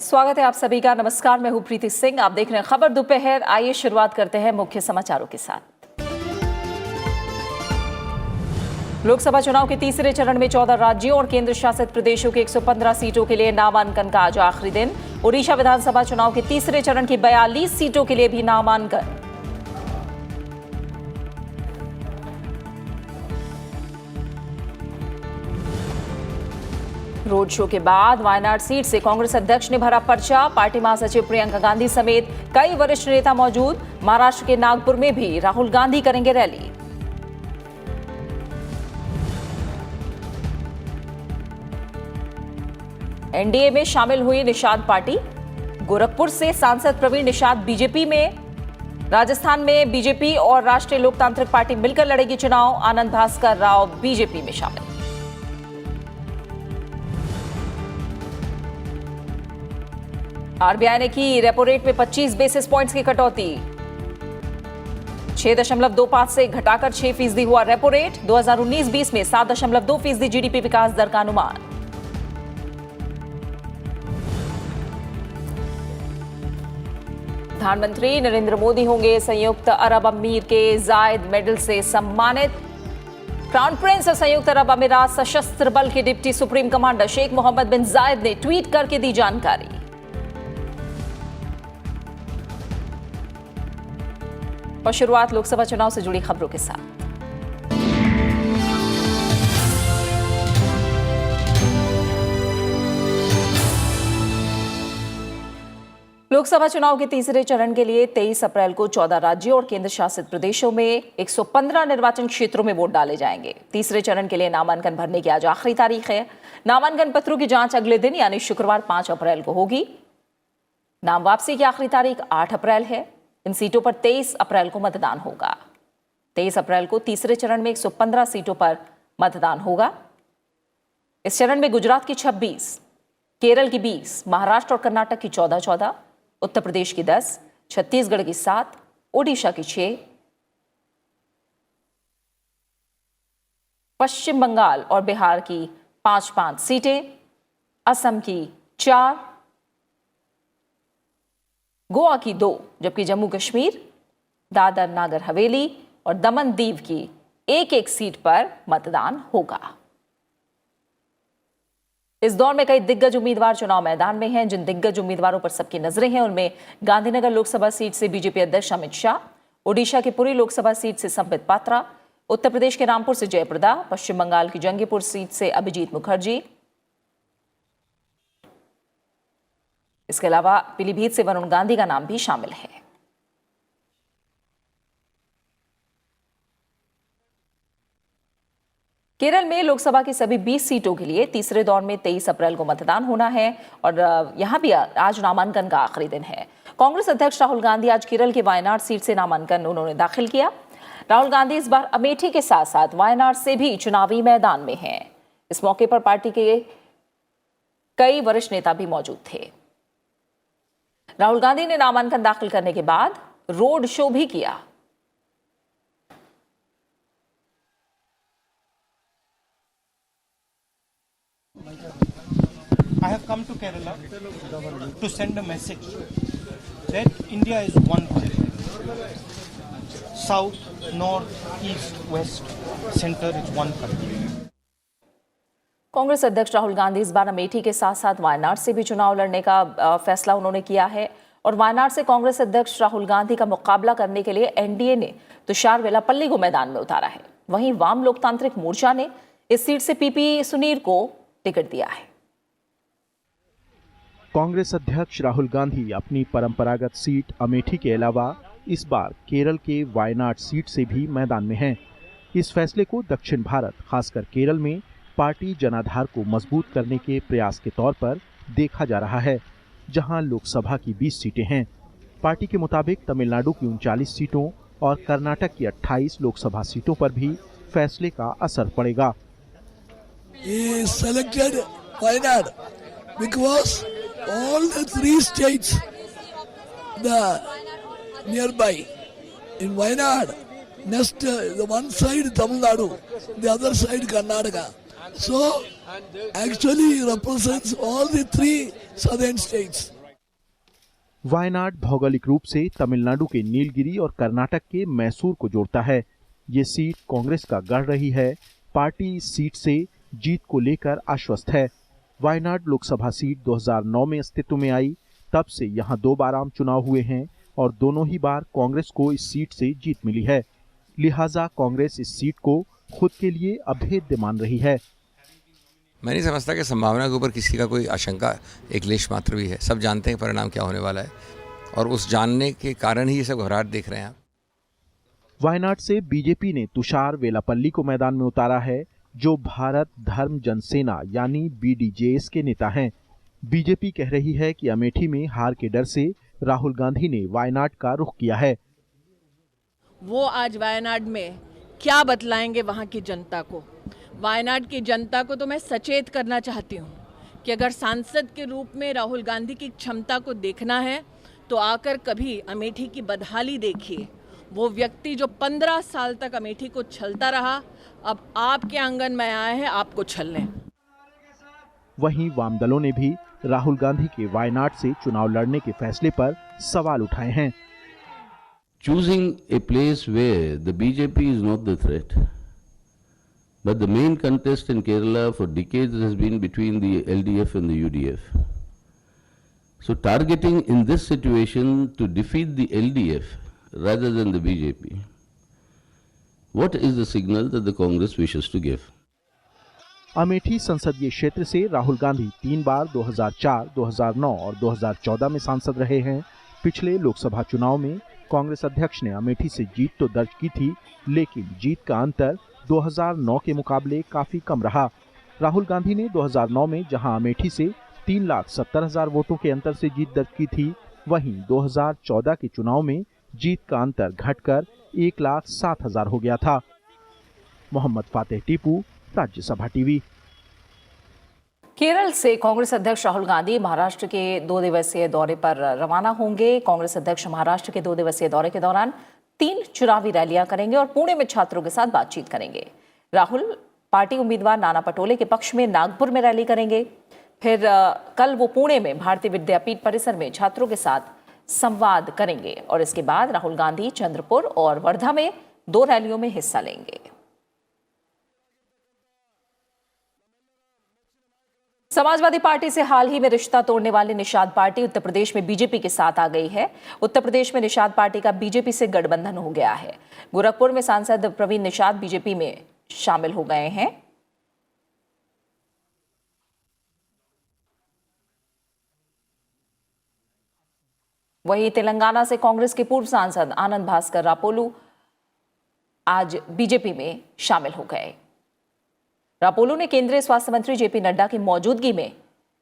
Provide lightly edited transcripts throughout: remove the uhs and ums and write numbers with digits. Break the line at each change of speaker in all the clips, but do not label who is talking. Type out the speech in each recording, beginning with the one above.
स्वागत है आप सभी का। नमस्कार, मैं हूं प्रीति सिंह। आप देख रहे हैं खबर दोपहर। आइए शुरुआत करते हैं मुख्य समाचारों के साथ। लोकसभा चुनाव के तीसरे चरण में 14 राज्यों और केंद्र शासित प्रदेशों के 115 सीटों के लिए नामांकन का आज आखिरी दिन। ओडिशा विधानसभा चुनाव के तीसरे चरण की 42 सीटों के लिए भी नामांकन। रोड शो के बाद वायनाड सीट से कांग्रेस अध्यक्ष ने भरा पर्चा। पार्टी महासचिव प्रियंका गांधी समेत कई वरिष्ठ नेता मौजूद। महाराष्ट्र के नागपुर में भी राहुल गांधी करेंगे रैली। एनडीए में शामिल हुई निषाद पार्टी। गोरखपुर से सांसद प्रवीण निषाद बीजेपी में। राजस्थान में बीजेपी और राष्ट्रीय लोकतांत्रिक पार्टी मिलकर लड़ेगी चुनाव। आनंद भास्कर राव बीजेपी में शामिल। आरबीआई ने की रेपो रेट में 25 बेसिस पॉइंट्स की कटौती। 6.25 से घटाकर 6% हुआ रेपो रेट। 2019-20 में 7.2% जीडीपी विकास दर का अनुमान। प्रधानमंत्री नरेंद्र मोदी होंगे संयुक्त अरब अमीर के जायद मेडल से सम्मानित। क्राउन प्रिंस और संयुक्त अरब अमीरात सशस्त्र बल के deputy supreme commander Sheikh Mohammed bin Zayed ने ट्वीट करके दी जानकारी। और शुरुआत लोकसभा चुनाव से जुड़ी खबरों के साथ। लोकसभा चुनाव के तीसरे चरण के लिए 23 अप्रैल को 14 राज्यों और केंद्र शासित प्रदेशों में 115 निर्वाचन क्षेत्रों में वोट डाले जाएंगे। तीसरे चरण के लिए नामांकन भरने की आज आखिरी तारीख है। नामांकन पत्रों की जांच अगले दिन यानी शुक्रवार 5 अप्रैल को होगी। नाम वापसी की आखिरी तारीख 8 अप्रैल है। इन सीटों पर 23 अप्रैल को मतदान होगा। 23 अप्रैल को तीसरे चरण में 115 सीटों पर मतदान होगा। इस चरण में गुजरात की 26, केरल की 20, महाराष्ट्र और कर्नाटक की 14-14, उत्तर प्रदेश की 10, छत्तीसगढ़ की 7, ओडिशा की 6, पश्चिम बंगाल और बिहार की 5-5 सीटें, असम की 4, गोवा की 2, जबकि जम्मू कश्मीर, दादर नागर हवेली और दमन दीव की 1-1 सीट पर मतदान होगा। इस दौर में कई दिग्गज उम्मीदवार चुनाव मैदान में हैं। जिन दिग्गज उम्मीदवारों पर सबकी नजरें हैं उनमें गांधीनगर लोकसभा सीट से बीजेपी अध्यक्ष अमित शाह, ओडिशा की पुरी लोकसभा सीट से संबित पात्रा, उत्तर प्रदेश के रामपुर से जयप्रदा, पश्चिम बंगाल की जंगीपुर सीट से अभिजीत मुखर्जी। इसके अलावा पीलीभीत से वरुण गांधी का नाम भी शामिल है। केरल में लोकसभा की सभी 20 सीटों के लिए तीसरे दौर में 23 अप्रैल को मतदान होना है और यहां भी आज नामांकन का आखिरी दिन है। कांग्रेस अध्यक्ष राहुल गांधी आज केरल के वायनाड सीट से नामांकन उन्होंने दाखिल किया। राहुल गांधी इस बार अमेठी के साथ साथ वायनाड से भी चुनावी मैदान में हैं। इस मौके पर पार्टी के कई वरिष्ठ नेता भी मौजूद थे। राहुल गांधी ने नामांकन दाखिल करने के बाद रोड शो भी किया।
I have come to Kerala to send a message that India is one country. South, North, East, West, Center is one country.
Congress अध्यक्ष राहुल गांधी इस बार अमेठी के साथ साथ वायनाड से भी चुनाव लड़ने का फैसला उन्होंने किया है और वायनाड से कांग्रेस अध्यक्ष राहुल गांधी का मुकाबला करने के लिए एनडीए ने तुषार वेलापल्ली को मैदान में उतारा है। वहीं वाम लोकतांत्रिक मोर्चा ने इस सीट से पीपी सुनीर को टिकट दिया है।
कांग्रेस अध्यक्ष राहुल गांधी अपनी परंपरागत सीट अमेठी के अलावा इस बार केरल के वायनाड सीट से भी मैदान में हैं। इस फैसले को दक्षिण भारत, खासकर केरल में पार्टी जनाधार को मजबूत करने के प्रयास के तौर पर देखा जा रहा है, जहां लोकसभा की 20 सीटें हैं। पार्टी के मुताबिक तमिलनाडु की 39 सीटों और कर्नाटक की 28 लोकसभा सीटों पर भी फैसले का असर पड़ेगा।
All the 3 states, the nearby, in Wayanad, next the one side Tamil Nadu, the other side Karnataka. So actually represents all the 3 southern states.
Wayanad भौगोलिक रूप से तमिलनाडु के नीलगिरी और कर्नाटक के मैसूर को जोड़ता है। ये सीट कांग्रेस का गढ़ रही है। पार्टी इस सीट से जीत को लेकर आश्वस्त है। वायनाड लोकसभा सीट 2009 में अस्तित्व में आई, तब से यहां 2 बार आम चुनाव हुए हैं और दोनों ही बार कांग्रेस को इस सीट से जीत मिली है। लिहाजा कांग्रेस इस सीट को खुद के लिए अभेद्य मान रही है।
मैं नहीं समझता कि संभावना के ऊपर किसी का कोई आशंका एक लेश मात्र भी है। सब जानते हैं परिणाम क्या होने वाला है और उस जानने के कारण ही ये सब घबराहट देख रहे हैं आप।
वायनाड से बीजेपी ने तुषार वेलापल्ली को मैदान में उतारा है, जो भारत धर्म जनसेना यानी बीडीजेएस के नेता हैं। बीजेपी कह रही है कि अमेठी में हार के डर से राहुल गांधी ने वायनाड का रुख किया है।
वो आज वायनाड में क्या बतलाएंगे वहाँ की जनता को। वायनाड की जनता को तो मैं सचेत करना चाहती हूँ कि अगर सांसद के रूप में राहुल गांधी की क्षमता को देखना है तो आकर कभी अमेठी की बदहाली देखिए। वो व्यक्ति जो 15 साल तक अमेठी को छलता रहा, अब आपके आंगन में आया है आपको छलने।
वहीं वाम दलों ने भी राहुल गांधी के वायनाड से चुनाव लड़ने के फैसले पर सवाल उठाए हैं।
Choosing a place where the BJP is not the threat, but the main contest in Kerala for decades has been between the LDF and the UDF. So targeting in this situation to defeat the LDF rather than the BJP, what is the signal that the Congress wishes to give?
Amethi संसदीय क्षेत्र से राहुल गांधी 3 बार 2004, 2009 और 2014 में सांसद रहे हैं। पिछले लोकसभा चुनाव में कांग्रेस अध्यक्ष ने अमेठी से जीत तो दर्ज की थी, लेकिन जीत का अंतर 2009 के मुकाबले काफी कम रहा। राहुल गांधी ने 2009 में जहां अमेठी से 3,70,000 वोटों के अंतर से जीत दर्ज की थी, वहीं 2014 के चुनाव में जीत का अंतर घटकर 1,07,000 हो गया था। मोहम्मद फातेह टीपू, राज्यसभा टीवी।
केरल से कांग्रेस अध्यक्ष राहुल गांधी महाराष्ट्र के 2 दिवसीय दौरे पर रवाना होंगे। कांग्रेस अध्यक्ष महाराष्ट्र के 2 दिवसीय दौरे के दौरान 3 चुनावी रैलियां करेंगे और पुणे में छात्रों के साथ बातचीत करेंगे। राहुल पार्टी उम्मीदवार नाना पटोले के पक्ष में नागपुर में रैली करेंगे। फिर कल वो पुणे में भारतीय विद्यापीठ परिसर में छात्रों के साथ संवाद करेंगे और इसके बाद राहुल गांधी चंद्रपुर और वर्धा में 2 रैलियों में हिस्सा लेंगे। समाजवादी पार्टी से हाल ही में रिश्ता तोड़ने वाली निषाद पार्टी उत्तर प्रदेश में बीजेपी के साथ आ गई है। उत्तर प्रदेश में निषाद पार्टी का बीजेपी से गठबंधन हो गया है। गोरखपुर में सांसद प्रवीण निषाद बीजेपी में शामिल हो गए हैं। वहीं तेलंगाना से कांग्रेस के पूर्व सांसद आनंद भास्कर रापोलू आज बीजेपी में शामिल हो गए। रापोलू ने केंद्रीय स्वास्थ्य मंत्री जेपी नड्डा की मौजूदगी में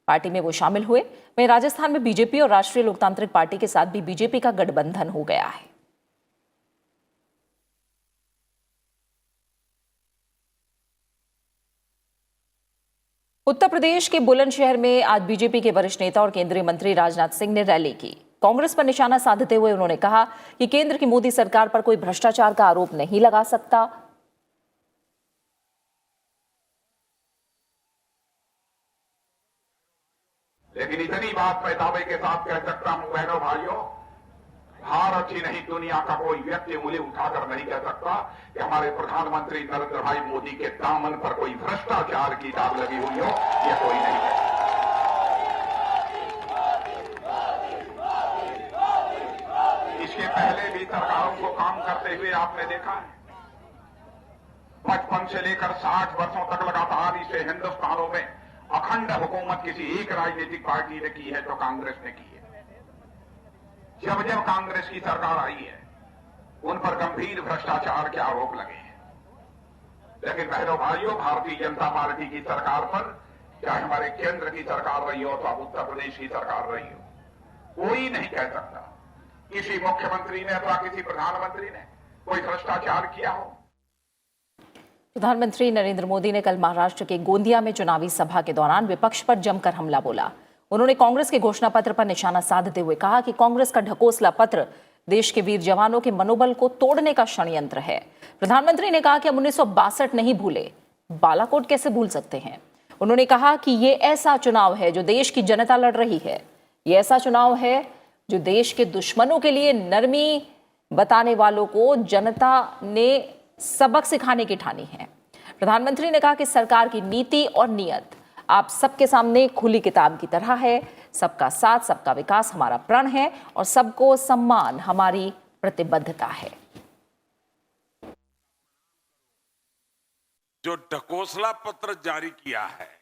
पार्टी में वो शामिल हुए। वहीं राजस्थान में बीजेपी और राष्ट्रीय लोकतांत्रिक पार्टी के साथ भी बीजेपी का गठबंधन हो गया है। उत्तर प्रदेश के बुलंदशहर में आज बीजेपी के वरिष्ठ नेता और केंद्रीय मंत्री राजनाथ सिंह ने रैली की। कांग्रेस पर निशाना साधते हुए उन्होंने कहा कि केंद्र की मोदी सरकार पर कोई भ्रष्टाचार का आरोप नहीं लगा सकता।
लेकिन इतनी बात मैं दावे के साथ कह सकता हूं बहनों भाइयों, भारत ही नहीं दुनिया का कोई व्यक्ति उंगली उठाकर नहीं कह सकता कि हमारे प्रधानमंत्री नरेंद्र भाई मोदी के दामन पर कोई भ्रष्टाचार की दाग लगी हुई हो। यह कोई नहीं है। इसके पहले भी सरकारों को काम करते हुए आपने देखा है। 55 से लेकर 60 वर्षों तक लगातार इसे हिंदुस्तानों में अखंड हुकूमत किसी एक राजनीतिक पार्टी ने की है तो कांग्रेस ने की है। जब जब कांग्रेस की सरकार आई है उन पर गंभीर भ्रष्टाचार के आरोप लगे हैं। लेकिन बहनों भाइयों, भारतीय जनता पार्टी की सरकार पर, चाहे हमारे केंद्र की सरकार रही हो तो अब उत्तर प्रदेश की सरकार रही हो, कोई नहीं कह सकता किसी मुख्यमंत्री ने अथवा किसी प्रधानमंत्री ने कोई भ्रष्टाचार किया हो।
प्रधानमंत्री नरेंद्र मोदी ने कल महाराष्ट्र के गोंदिया में चुनावी सभा के दौरान विपक्ष पर जमकर हमला बोला। उन्होंने कांग्रेस के घोषणा पत्र पर निशाना साधते हुए कहा कि कांग्रेस का ढकोसला पत्र देश के वीर जवानों के मनोबल को तोड़ने का षड्यंत्र है। प्रधानमंत्री ने कहा कि हम 1962 नहीं भूले, बालाकोट कैसे भूल सकते हैं। उन्होंने कहा कि ये ऐसा चुनाव है जो देश की जनता लड़ रही है। ये ऐसा चुनाव है जो देश के दुश्मनों के लिए नरमी बताने वालों को जनता ने सबक सिखाने की ठानी है। प्रधानमंत्री ने कहा कि सरकार की नीति और नीयत आप सबके सामने खुली किताब की तरह है। सबका साथ, सबका विकास हमारा प्रण है और सबको सम्मान हमारी प्रतिबद्धता है।
जो ढकोसला पत्र जारी किया है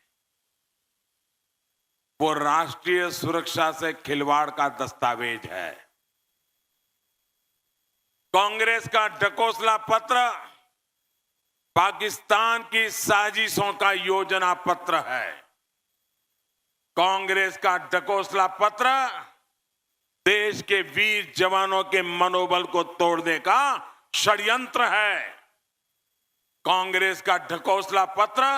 वो राष्ट्रीय सुरक्षा से खिलवाड़ का दस्तावेज है। कांग्रेस का ढकोसला पत्र पाकिस्तान की साजिशों का योजना पत्र है। कांग्रेस का ढकोसला पत्र देश के वीर जवानों के मनोबल को तोड़ने का षड्यंत्र है। कांग्रेस का ढकोसला पत्र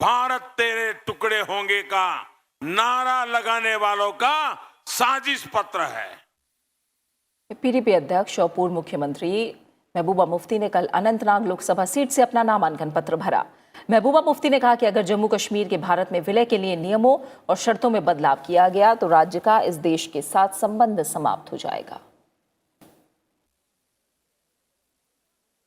भारत तेरे टुकड़े होंगे का नारा लगाने वालों का साजिश पत्र है।
पीडीपी अध्यक्ष और पूर्व मुख्यमंत्री महबूबा मुफ्ती ने कल अनंतनाग लोकसभा सीट से अपना नामांकन पत्र भरा। महबूबा मुफ्ती ने कहा कि अगर जम्मू कश्मीर के भारत में विलय के लिए नियमों और शर्तों में बदलाव किया गया तो राज्य का इस देश के साथ संबंध समाप्त हो जाएगा।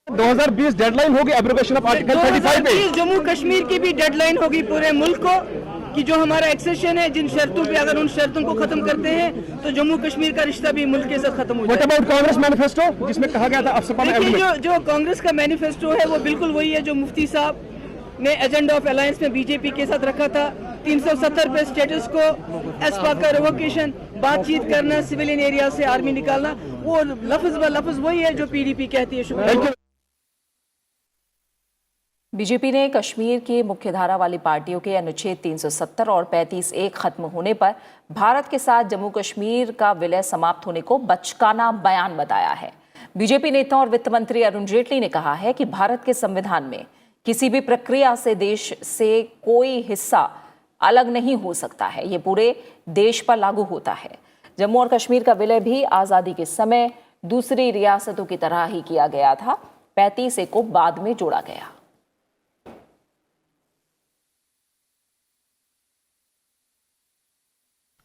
2020 डेडलाइन होगी एब्रोगेशन ऑफ आर्टिकल 35 पे।
जम्मू कश्मीर की भी डेडलाइन होगी पूरे मुल्क को कि जो हमारा एक्सेशन है, जिन शर्तों पे अगर उन शर्तों को खत्म करते हैं तो जम्मू कश्मीर का रिश्ता भी मुल्क के साथ खत्म हो जाएगा।
व्हाट अबाउट कांग्रेस मैनिफेस्टो जिसमें कहा गया था अफसपा में
जो कांग्रेस का मैनिफेस्टो है वो बिल्कुल वही है जो मुफ्ती साहब ने एजेंडा ऑफ अलायंस में बीजेपी के साथ रखा था। 370 पे स्टेटस को, एसपा का रिवोकेशन, बातचीत करना, सिविलियन एरिया से आर्मी निकालना, वो लफ्ज ब लफ्ज वही है जो पीडीपी कहती है। शुक्रिया।
बीजेपी ने कश्मीर की मुख्यधारा वाली पार्टियों के अनुच्छेद 370 और 35(1) खत्म होने पर भारत के साथ जम्मू कश्मीर का विलय समाप्त होने को बचकाना बयान बताया है। बीजेपी नेता और वित्त मंत्री अरुण जेटली ने कहा है कि भारत के संविधान में किसी भी प्रक्रिया से देश से कोई हिस्सा अलग नहीं हो सकता है, ये पूरे देश पर लागू होता है। जम्मू और कश्मीर का विलय भी आज़ादी के समय दूसरी रियासतों की तरह ही किया गया था। 35(1) को बाद में जोड़ा गया।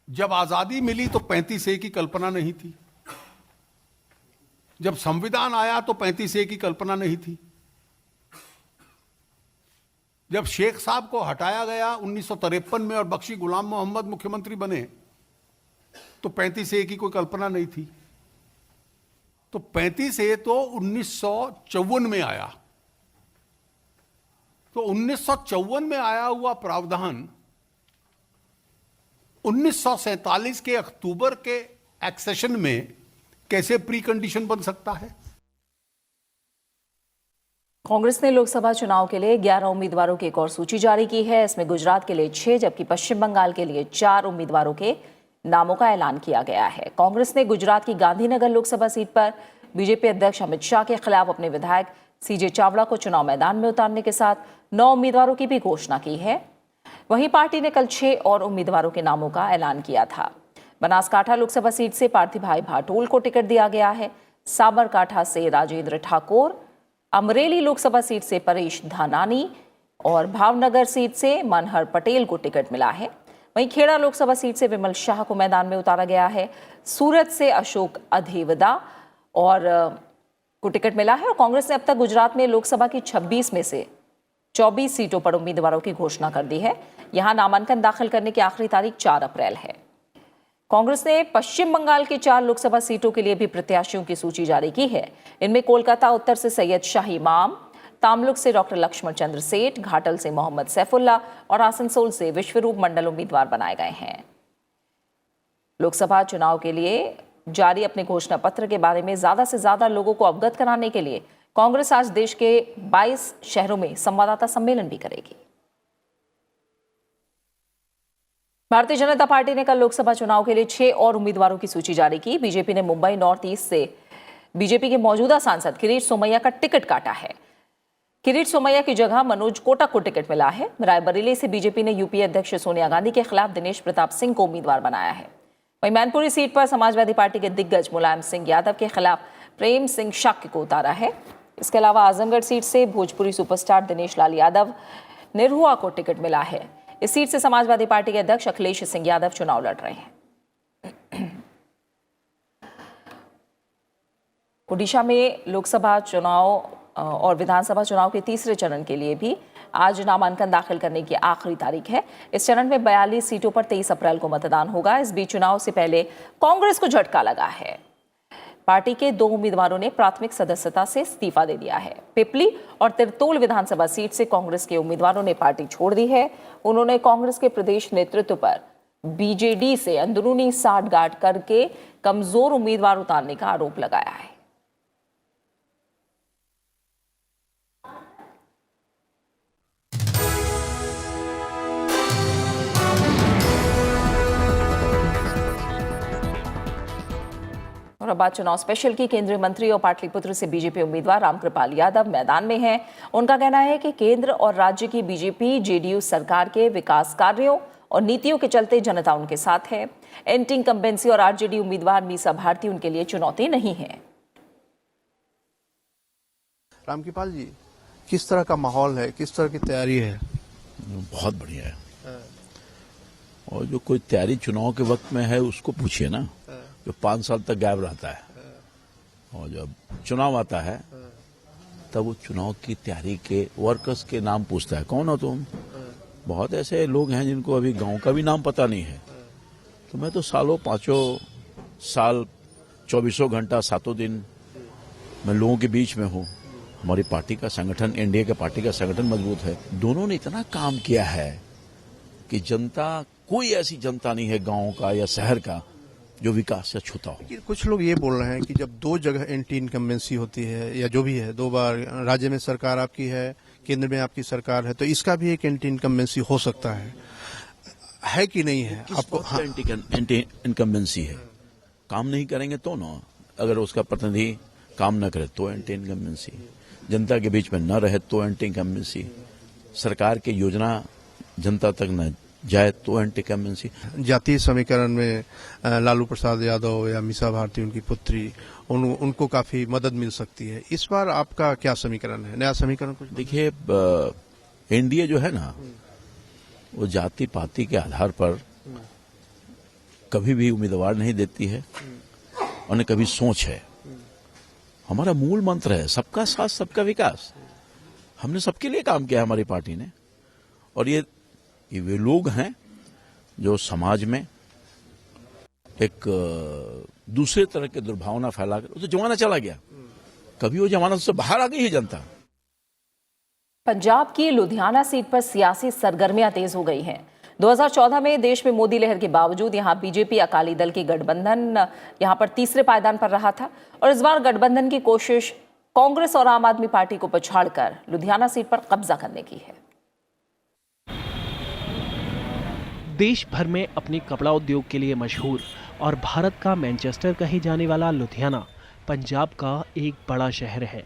जब आजादी मिली तो 35(1) की कल्पना नहीं थी। जब संविधान आया तो 35(1) की कल्पना नहीं थी। जब शेख साहब को हटाया गया 1953 में और बख्शी गुलाम मोहम्मद मुख्यमंत्री बने तो 35(1) की कोई कल्पना नहीं थी। तो 35(1) तो 1954 में आया। तो 1954 में आया हुआ प्रावधान 1947 के अक्टूबर के एक्सेशन में कैसे प्री कंडीशन बन सकता है?
कांग्रेस ने लोकसभा चुनाव के लिए 11 उम्मीदवारों की एक और सूची जारी की है। इसमें गुजरात के लिए 6 जबकि पश्चिम बंगाल के लिए 4 उम्मीदवारों के नामों का ऐलान किया गया है। कांग्रेस ने गुजरात की गांधीनगर लोकसभा सीट पर बीजेपी अध्यक्ष अमित शाह के खिलाफ अपने विधायक सीजे चावड़ा को चुनाव मैदान में उतारने के साथ 9 उम्मीदवारों की भी घोषणा की है। वहीं पार्टी ने कल 6 और उम्मीदवारों के नामों का ऐलान किया था। बनासकांठा लोकसभा सीट से पार्थिभाई भाटोल को टिकट दिया गया है। साबरकांठा से राजेंद्र ठाकुर, अमरेली लोकसभा सीट से परेश धानानी और भावनगर सीट से मनहर पटेल को टिकट मिला है। वहीं खेड़ा लोकसभा सीट से विमल शाह को मैदान में उतारा गया है। सूरत से अशोक अधेवदा और को टिकट मिला है और कांग्रेस ने अब तक गुजरात में लोकसभा की 26 में से 24 सीटों पर उम्मीदवारों की घोषणा कर दी है। यहां नामांकन दाखिल करने की आखिरी तारीख 4 अप्रैल है। कांग्रेस ने पश्चिम बंगाल की 4 लोकसभा सीटों के लिए भी प्रत्याशियों की सूची जारी की है। इनमें कोलकाता उत्तर से सैयद शाही इमाम, तामलुक से डॉक्टर लक्ष्मण चंद्र सेठ, घाटल से मोहम्मद सैफुल्ला और आसनसोल से विश्वरूप मंडल उम्मीदवार बनाए गए हैं। लोकसभा चुनाव के लिए जारी अपने घोषणा पत्र के बारे में ज्यादा से ज्यादा लोगों को अवगत कराने के लिए कांग्रेस आज देश के 22 शहरों में संवाददाता सम्मेलन भी करेगी। भारतीय जनता पार्टी ने कल लोकसभा चुनाव के लिए 6 और उम्मीदवारों की सूची जारी की। बीजेपी ने मुंबई नॉर्थ ईस्ट से बीजेपी के मौजूदा सांसद किरीट सोमैया का टिकट काटा है। किरीट सोमैया की जगह मनोज कोटक को टिकट मिला है। रायबरेली से बीजेपी ने यूपीए अध्यक्ष सोनिया गांधी के खिलाफ दिनेश प्रताप सिंह को उम्मीदवार बनाया है। वहीं मैनपुरी सीट पर समाजवादी पार्टी के दिग्गज मुलायम सिंह यादव के खिलाफ प्रेम सिंह शाक्य को उतारा है। इसके अलावा आजमगढ़ सीट से भोजपुरी सुपरस्टार दिनेश लाल यादव निरहुआ को टिकट मिला है। इस सीट से समाजवादी पार्टी के अध्यक्ष अखिलेश सिंह यादव चुनाव लड़ रहे हैं। ओडिशा में लोकसभा चुनाव और विधानसभा चुनाव के तीसरे चरण के लिए भी आज नामांकन दाखिल करने की आखिरी तारीख है। इस चरण में 42 सीटों पर 23 अप्रैल को मतदान होगा। इस बीच चुनाव से पहले कांग्रेस को झटका लगा है। पार्टी के 2 उम्मीदवारों ने प्राथमिक सदस्यता से इस्तीफा दे दिया है। पिपली और तिरतोल विधानसभा सीट से कांग्रेस के उम्मीदवारों ने पार्टी छोड़ दी है। उन्होंने कांग्रेस के प्रदेश नेतृत्व पर बीजेडी से अंदरूनी साठगांठ करके कमजोर उम्मीदवार उतारने का आरोप लगाया है। और अब बात चुनाव स्पेशल की। केंद्रीय मंत्री और पाटलिपुत्र से बीजेपी उम्मीदवार रामकृपाल यादव मैदान में हैं। उनका कहना है कि केंद्र और राज्य की बीजेपी जेडीयू सरकार के विकास कार्यों और नीतियों के चलते जनता उनके साथ है। एंटी इनकम्बेंसी और आरजेडी उम्मीदवार मीसा भारती उनके लिए चुनौती नहीं है।
रामकृपाल जी, किस तरह का माहौल है, किस तरह की तैयारी है?
बहुत बढ़िया है। और जो कोई तैयारी चुनाव के वक्त में है उसको पूछिए ना, जो 5 साल तक गायब रहता है और जब चुनाव आता है तब वो चुनाव की तैयारी के वर्कर्स के नाम पूछता है, कौन हो तुम? बहुत ऐसे लोग हैं जिनको अभी गांव का भी नाम पता नहीं है। तो मैं तो सालों 5 साल 24 घंटा 7 दिन मैं लोगों के बीच में हूं। हमारी पार्टी का संगठन, एनडीए के पार्टी का संगठन मजबूत है। दोनों ने इतना काम किया है कि जनता, कोई ऐसी जनता नहीं है गांव का या शहर का जो विकास से छूता हो।
लेकिन कुछ लोग ये बोल रहे हैं कि जब 2 जगह एंटी इनकम्बेंसी होती है या जो भी है, 2 बार राज्य में सरकार आपकी है, केंद्र में आपकी सरकार है, तो इसका भी एक एंटी इनकम्बेंसी हो सकता है कि नहीं है? आपको
एंटी इनकम्बेंसी है। काम नहीं करेंगे तो ना, अगर उसका प्रतिनिधि काम न करे तो एंटी इनकम्बेंसी, जनता के बीच में न रहे तो एंटी इनकम्बेंसी, सरकार की योजना जनता तक न जाए तो एंटी इनकम्बेंसी।
जातीय समीकरण में लालू प्रसाद यादव या मीसा भारती, उनकी पुत्री, उनको काफी मदद मिल सकती है। इस बार आपका क्या समीकरण है, नया समीकरण कुछ?
देखिए, एनडीए जो है ना, वो जाति पाति के आधार पर कभी भी उम्मीदवार नहीं देती है और न कभी सोच है। हमारा मूल मंत्र है सबका साथ सबका विकास। हमने सबके लिए काम किया है हमारी पार्टी ने। और ये वे लोग हैं जो समाज में एक दूसरे तरह के दुर्भावना फैलाकर, तो जमाना चला गया, कभी वो जमाना से बाहर आ गई है जनता।
पंजाब की लुधियाना सीट पर सियासी सरगर्मियां तेज हो गई हैं। 2014 में देश में मोदी लहर के बावजूद यहां बीजेपी अकाली दल की गठबंधन यहां पर तीसरे पायदान पर रहा था और इस बार गठबंधन की कोशिश कांग्रेस और आम आदमी पार्टी को पछाड़कर लुधियाना सीट पर कब्जा करने की है।
देश भर में अपने कपड़ा उद्योग के लिए मशहूर और भारत का मैनचेस्टर कहे जाने वाला लुधियाना पंजाब का एक बड़ा शहर है।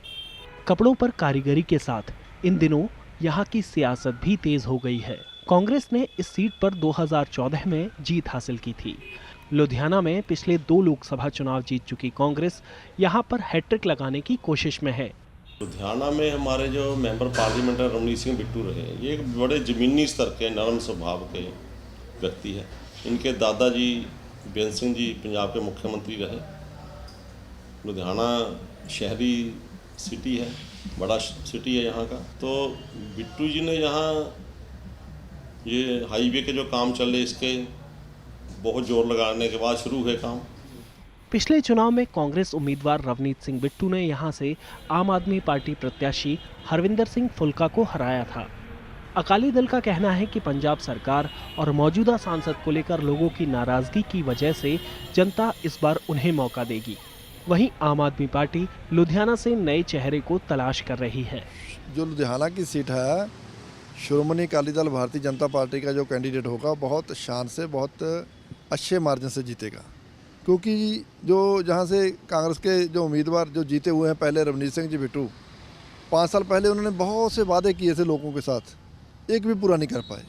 कपड़ों पर कारीगरी के साथ इन दिनों यहाँ की सियासत भी तेज हो गई है। कांग्रेस ने इस सीट पर 2014 में जीत हासिल की थी। लुधियाना में पिछले 2 लोकसभा चुनाव जीत चुकी कांग्रेस यहाँ पर हैट्रिक लगाने की कोशिश में है।
लुधियाना में हमारे जो मेंबर पार्लियामेंट रमनीत सिंह बिट्टू रहे, ये एक बड़े जमीनी स्तर के नरम स्वभाव के व्यक्ति है। इनके दादाजी बेन सिंह जी पंजाब के मुख्यमंत्री रहे। लुधियाना शहरी सिटी है, बड़ा सिटी है यहाँ का। तो बिट्टू जी ने यहाँ ये हाईवे के जो काम चल रहे, इसके बहुत जोर लगाने के बाद शुरू हुए काम।
पिछले चुनाव में कांग्रेस उम्मीदवार रवनीत सिंह बिट्टू ने यहां से आम आदमी पार्टी प्रत्याशी हरविंदर सिंह फुल्का को हराया था। अकाली दल का कहना है कि पंजाब सरकार और मौजूदा सांसद को लेकर लोगों की नाराजगी की वजह से जनता इस बार उन्हें मौका देगी। वहीं आम आदमी पार्टी लुधियाना से नए चेहरे को तलाश कर रही है।
जो लुधियाना की सीट है, श्रोमणी अकाली दल भारतीय जनता पार्टी का जो कैंडिडेट होगा बहुत शान से, बहुत अच्छे मार्जिन से जीतेगा। क्योंकि जो जहां से कांग्रेस के जो उम्मीदवार जो जीते हुए हैं पहले, रवनीत सिंह जी बिट्टू, 5 साल पहले उन्होंने बहुत से वादे किए थे लोगों के साथ, एक भी पूरा नहीं कर पाए।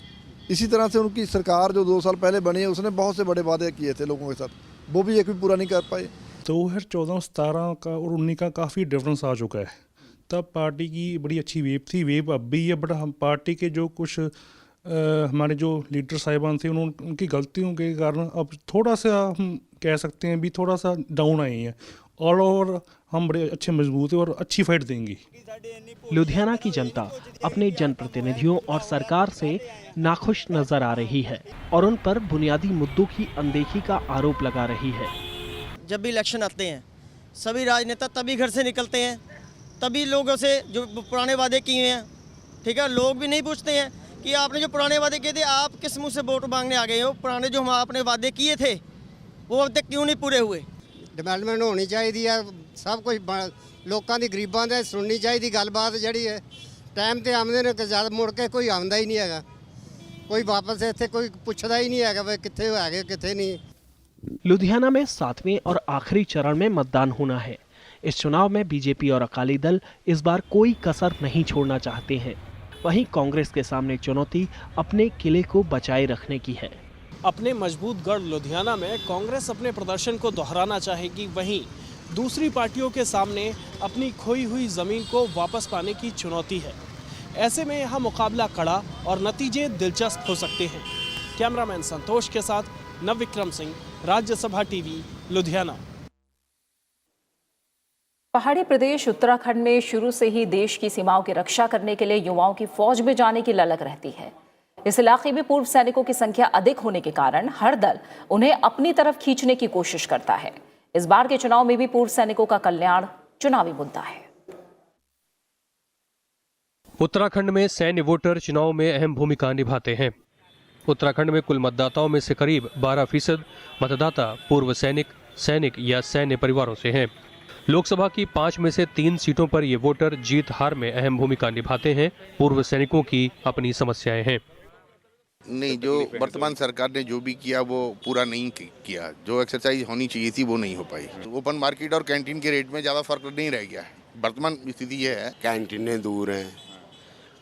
इसी तरह से उनकी सरकार जो 2 साल पहले बनी है, उसने बहुत से बड़े वादे किए थे लोगों के साथ, वो भी एक भी पूरा नहीं कर पाए।
2014-17 का और 19 का काफ़ी डिफरेंस आ चुका है। तब पार्टी की बड़ी अच्छी वेव थी, वेव अब भी है, बट हम पार्टी के जो कुछ हमारे जो लीडर साहिबान थे, उनकी गलतियों के कारण अब थोड़ा सा हम कह सकते हैं भी थोड़ा सा डाउन आए हैं। ऑल ओवर हम बड़े अच्छे मजबूत हैं और अच्छी फाइट देंगे।
लुधियाना की जनता अपने जनप्रतिनिधियों और सरकार से नाखुश नजर आ रही है और उन पर बुनियादी मुद्दों की अनदेखी का आरोप लगा रही है।
जब भी इलेक्शन आते हैं सभी राजनेता तभी घर से निकलते हैं, तभी लोगों से जो पुराने वादे किए हैं, ठीक है, लोग भी नहीं पूछते हैं कि आपने जो पुराने वादे किए थे आप किस मुंह से वोट मांगने आ गए हो। पुराने जो हम आपने वादे किए थे वो अब तक क्यों नहीं पूरे हुए।
ਡਿਵੈਲਪਮੈਂਟ ਹੋਣੀ ਚਾਹੀਦੀ ਹੈ, ਸਭ ਕੁਝ ਲੋਕਾਂ ਦੀ ਗਰੀਬਾਂ ਦੇ ਸੁਣਨੀ ਚਾਹੀਦੀ ਗੱਲਬਾਤ ਜਿਹੜੀ ਹੈ। ਟਾਈਮ ਤੇ ਆਉਂਦੇ ਨੇ ਕਿ ਜਦ ਮੁੜ ਕੇ ਕੋਈ ਆਉਂਦਾ ਹੀ ਨਹੀਂ ਹੈਗਾ, ਕੋਈ ਵਾਪਸ ਇੱਥੇ ਕੋਈ ਪੁੱਛਦਾ ਹੀ ਨਹੀਂ ਹੈਗਾ ਵੀ ਕਿੱਥੇ ਹੈਗੇ ਕਿੱਥੇ नहीं।
लुधियाना में 7वें और आखिरी चरण में मतदान होना है। इस चुनाव में बीजेपी और अकाली दल इस बार कोई कसर नहीं छोड़ना चाहते हैं। वहीं कांग्रेस के सामने चुनौती अपने किले को बचाए रखने की है।
अपने मजबूत गढ़ लुधियाना में कांग्रेस अपने प्रदर्शन को दोहराना चाहेगी, वहीं दूसरी पार्टियों के सामने अपनी खोई हुई जमीन को वापस पाने की चुनौती है। ऐसे में यह मुकाबला कड़ा और नतीजे दिलचस्प हो सकते हैं। कैमरामैन संतोष के साथ नवविक्रम सिंह, राज्यसभा टीवी, लुधियाना।
पहाड़ी प्रदेश उत्तराखंड में शुरू से ही देश की सीमाओं की रक्षा करने के लिए युवाओं की फौज में जाने की ललक रहती है। इस इलाके में पूर्व सैनिकों की संख्या अधिक होने के कारण हर दल उन्हें अपनी तरफ खींचने की कोशिश करता है। इस बार के चुनाव में भी पूर्व सैनिकों का कल्याण चुनावी मुद्दा है।
उत्तराखंड में सैन्य वोटर चुनाव में अहम भूमिका निभाते हैं। उत्तराखंड में कुल मतदाताओं में से करीब 12% मतदाता पूर्व सैनिक या सैन्य परिवारों से हैं। लोकसभा की 5 में से 3 सीटों पर ये वोटर जीत हार में अहम भूमिका निभाते हैं। पूर्व सैनिकों की अपनी समस्याएं हैं।
नहीं, जो वर्तमान सरकार ने जो भी किया वो पूरा नहीं किया। जो एक्सरसाइज होनी चाहिए थी वो नहीं हो पाई। ओपन मार्केट और कैंटीन के रेट में ज़्यादा फर्क नहीं रह गया है। वर्तमान स्थिति ये है,
कैंटीनें दूर हैं,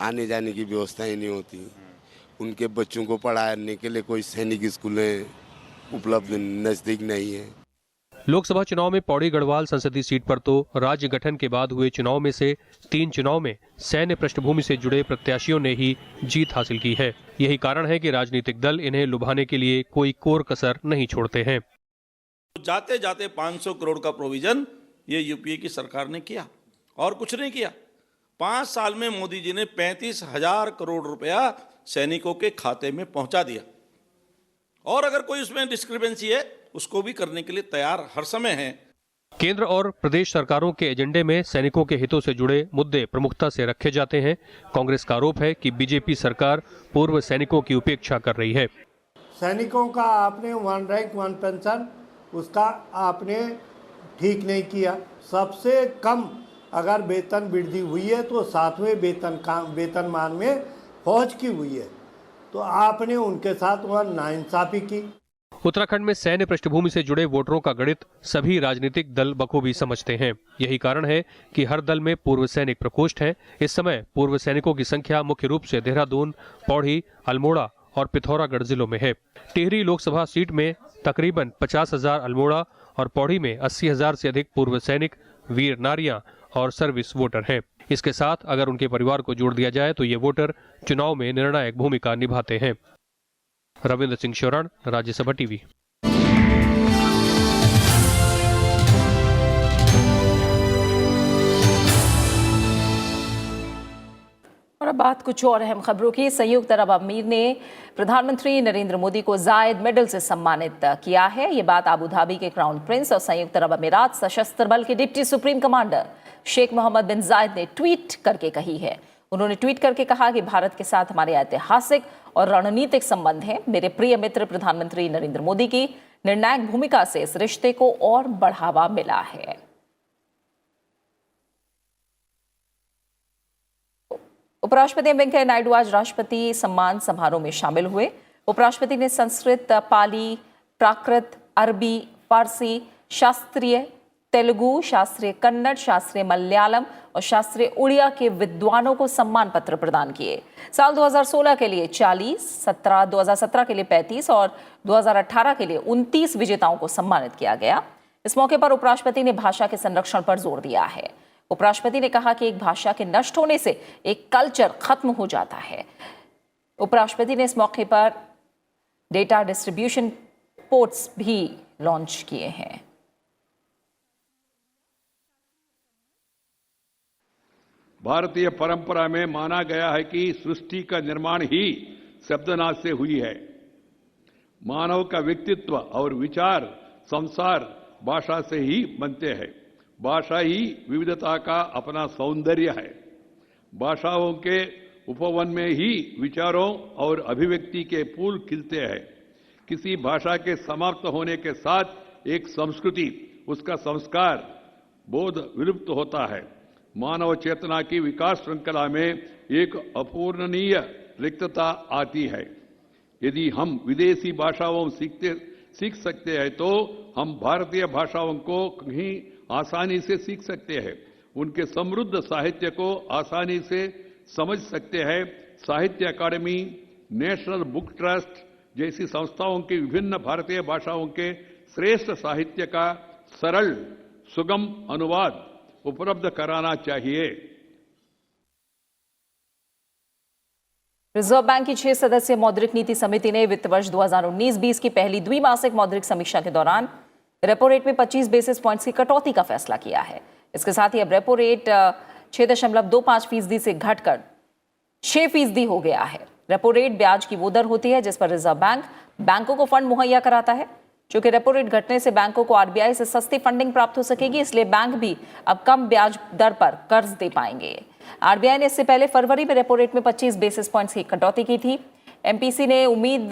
आने जाने की व्यवस्थाएं नहीं होती, उनके बच्चों को पढ़ाने के लिए कोई सैनिक स्कूलें उपलब्ध नज़दीक नहीं है।
लोकसभा चुनाव में पौड़ी गढ़वाल संसदीय सीट पर तो राज्य गठन के बाद हुए चुनाव में से 3 चुनाव में सैन्य पृष्ठभूमि से जुड़े प्रत्याशियों ने ही जीत हासिल की है। यही कारण है कि राजनीतिक दल इन्हें लुभाने के लिए कोई कोर कसर नहीं छोड़ते हैं।
जाते जाते 500 करोड़ का प्रोविजन ये यूपीए की सरकार ने किया और कुछ नहीं किया। 5 साल में मोदी जी ने 35,000 करोड़ रुपया सैनिकों के खाते में पहुंचा दिया और अगर कोई उसमें डिस्क्रिपेंसी है उसको भी करने के लिए तैयार हर समय है।
केंद्र और प्रदेश सरकारों के एजेंडे में सैनिकों के हितों से जुड़े मुद्दे प्रमुखता से रखे जाते हैं। कांग्रेस का आरोप है कि बीजेपी सरकार पूर्व सैनिकों की उपेक्षा कर रही है।
सैनिकों का आपने 1 रैंक 1 पेंशन उसका आपने ठीक नहीं किया। सबसे कम अगर वेतन वृद्धि हुई है तो 7वें वेतनमान में फौज की हुई है, तो आपने उनके साथ वह नाइंसाफी की।
उत्तराखंड में सैन्य पृष्ठभूमि से जुड़े वोटरों का गणित सभी राजनीतिक दल बखूबी समझते हैं। यही कारण है कि हर दल में पूर्व सैनिक प्रकोष्ठ है। इस समय पूर्व सैनिकों की संख्या मुख्य रूप से देहरादून, पौड़ी, अल्मोड़ा और पिथौरागढ़ जिलों में है। टिहरी लोकसभा सीट में तकरीबन 50,000 अल्मोड़ा और पौड़ी में 80,000 से अधिक पूर्व सैनिक, वीर नारियां और सर्विस वोटर हैं। इसके साथ अगर उनके परिवार को जोड़ दिया जाए तो ये वोटर चुनाव में निर्णायक भूमिका निभाते हैं। रविंद्र सिंह शोरण, राज्यसभा टीवी।
और अब बात कुछ और अहम खबरों की। संयुक्त अरब अमीर ने प्रधानमंत्री नरेंद्र मोदी को जायद मेडल से सम्मानित किया है। ये बात आबू धाबी के क्राउन प्रिंस और संयुक्त अरब अमीरात सशस्त्र बल के deputy supreme commander Sheikh Mohammed bin Zayed ने ट्वीट करके कही है। उन्होंने ट्वीट करके कहा कि भारत के साथ हमारे ऐतिहासिक और रणनीतिक संबंध हैं। मेरे प्रिय मित्र प्रधानमंत्री नरेंद्र मोदी की निर्णायक भूमिका से इस रिश्ते को और बढ़ावा मिला है। उपराष्ट्रपति वेंकैया नायडू आज राष्ट्रपति सम्मान समारोह में शामिल हुए। उपराष्ट्रपति ने संस्कृत, पाली, प्राकृत, अरबी, फारसी, शास्त्रीय तेलुगु, शास्त्रीय कन्नड़, शास्त्रीय मलयालम और शास्त्रीय उड़िया के विद्वानों को सम्मान पत्र प्रदान किए। साल 2016 के लिए 40, 2017 के लिए 35 और 2018 के लिए 29 विजेताओं को सम्मानित किया गया। इस मौके पर उपराष्ट्रपति ने भाषा के संरक्षण पर जोर दिया है। उपराष्ट्रपति ने कहा कि एक भाषा के नष्ट होने से एक कल्चर खत्म हो जाता है। उपराष्ट्रपति ने इस मौके पर डेटा डिस्ट्रीब्यूशन पोर्ट्स भी लॉन्च किए हैं।
भारतीय परंपरा में माना गया है कि सृष्टि का निर्माण ही शब्दनाद से हुई है। मानव का व्यक्तित्व और विचार संसार भाषा से ही बनते हैं। भाषा ही विविधता का अपना सौंदर्य है। भाषाओं के उपवन में ही विचारों और अभिव्यक्ति के फूल खिलते हैं। किसी भाषा के समाप्त होने के साथ एक संस्कृति, उसका संस्कार, बोध विलुप्त होता है। मानव चेतना की विकास श्रृंखला में एक अपूर्णनीय रिक्तता आती है। यदि हम विदेशी भाषाओं सीख सकते हैं तो हम भारतीय भाषाओं को कहीं आसानी से सीख सकते हैं। उनके समृद्ध साहित्य को आसानी से समझ सकते हैं। साहित्य अकादमी, नेशनल बुक ट्रस्ट जैसी संस्थाओं की विभिन्न भारतीय भाषाओं के श्रेष्ठ साहित्य का सरल सुगम अनुवाद उपलब्ध कराना चाहिए।
रिजर्व बैंक की 6 सदस्यीय मौद्रिक नीति समिति ने वित्त वर्ष 2019-20 की पहली द्विमासिक मौद्रिक समीक्षा के दौरान रेपो रेट में 25 बेसिस पॉइंट्स की कटौती का फैसला किया है। इसके साथ ही अब रेपो रेट 6.25% से घटकर 6% हो गया है। रेपो रेट ब्याज की वो दर होती है जिस पर रिजर्व बैंक बैंकों को फंड मुहैया कराता है। चूंकि रेपो रेट घटने से बैंकों को आरबीआई से सस्ती फंडिंग प्राप्त हो सकेगी, इसलिए बैंक भी अब कम ब्याज दर पर कर्ज दे पाएंगे। आरबीआई ने इससे पहले फरवरी में रेपो रेट में 25 बेसिस पॉइंट्स की कटौती की थी। एमपीसी ने उम्मीद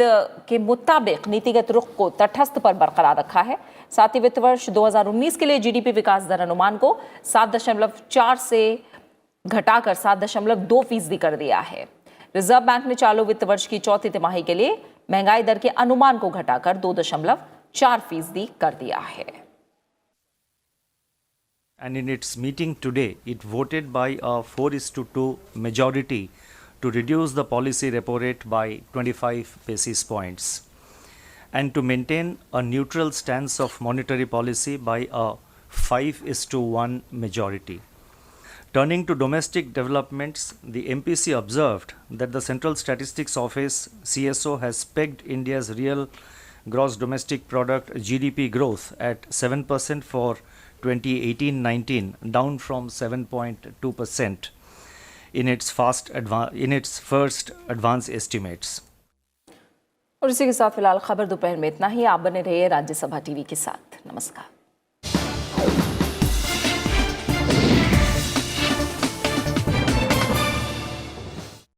के मुताबिक नीतिगत रुख को तटस्थ पर बरकरार रखा है। साथ ही वित्त वर्ष 2019 के लिए जीडीपी विकास दर अनुमान को 7.4 से घटाकर 7.2% कर दिया है। रिजर्व बैंक ने चालू वित्त वर्ष की चौथी तिमाही के लिए महंगाई दर के अनुमान को घटाकर 2.4% कर दिया है।
And in its meeting today, it voted by a 4:2 majority to reduce the policy repo rate by 25 basis points and to maintain a neutral stance of monetary policy by a 5:1 majority. Turning to domestic developments, the MPC observed that the Central Statistics Office CSO has pegged India's real gross domestic product GDP growth at 7% for 2018-19, down from 7.2% in its first advance estimates.
और इसी के साथ फिलहाल खबर दोपहर में इतना ही। आप बने रहिए राज्यसभा टीवी के साथ। नमस्कार।